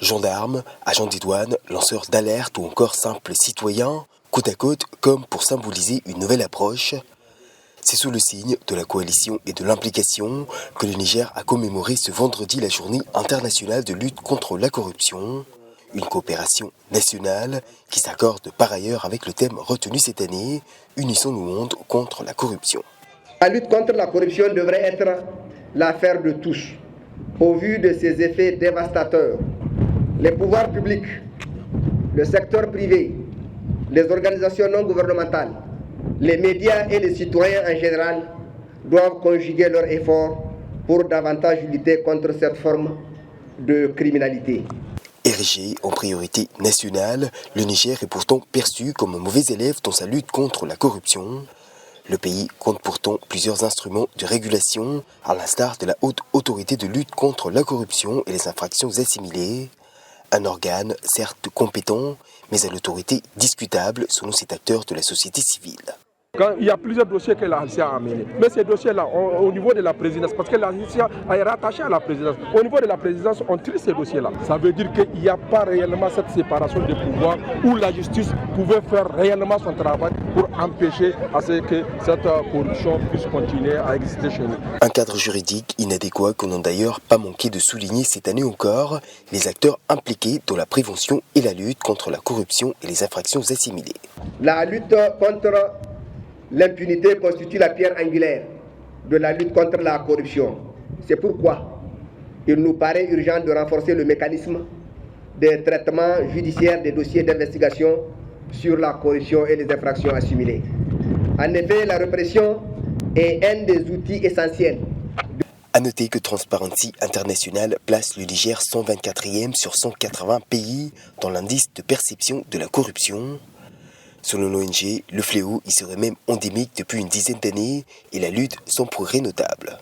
Gendarmes, agents des douanes, lanceurs d'alerte ou encore simples citoyens, côte à côte comme pour symboliser une nouvelle approche. C'est sous le signe de la coalition et de l'implication que le Niger a commémoré ce vendredi la journée internationale de lutte contre la corruption. Une coopération nationale qui s'accorde par ailleurs avec le thème retenu cette année, Unissons-nous contre la corruption. La lutte contre la corruption devrait être l'affaire de tous. Au vu de ses effets dévastateurs, les pouvoirs publics, le secteur privé, les organisations non gouvernementales, les médias et les citoyens en général doivent conjuguer leurs efforts pour davantage lutter contre cette forme de criminalité. Érigé en priorité nationale, le Niger est pourtant perçu comme un mauvais élève dans sa lutte contre la corruption. Le pays compte pourtant plusieurs instruments de régulation, à l'instar de la Haute Autorité de lutte contre la corruption et les infractions assimilées. Un organe certes compétent, mais à l'autorité discutable selon cet acteur de la société civile. Quand il y a plusieurs dossiers que la HCA a menés, mais ces dossiers-là, au niveau de la présidence, parce que la HCA est rattachée à la présidence, au niveau de la présidence, on trie ces dossiers-là. Ça veut dire qu'il n'y a pas réellement cette séparation de pouvoir où la justice pouvait faire réellement son travail pour empêcher à ce que cette corruption puisse continuer à exister chez nous. Un cadre juridique inadéquat qu'on n'a d'ailleurs pas manqué de souligner cette année encore, les acteurs impliqués dans la prévention et la lutte contre la corruption et les infractions assimilées. La lutte contre l'impunité constitue la pierre angulaire de la lutte contre la corruption. C'est pourquoi il nous paraît urgent de renforcer le mécanisme de traitement judiciaire des dossiers d'investigation sur la corruption et les infractions assimilées. En effet, la répression est un des outils essentiels. A noter que Transparency International place le Niger 124e sur 180 pays dans l'indice de perception de la corruption. Selon l'ONG, le fléau y serait même endémique depuis une dizaine d'années et la lutte sans progrès notable.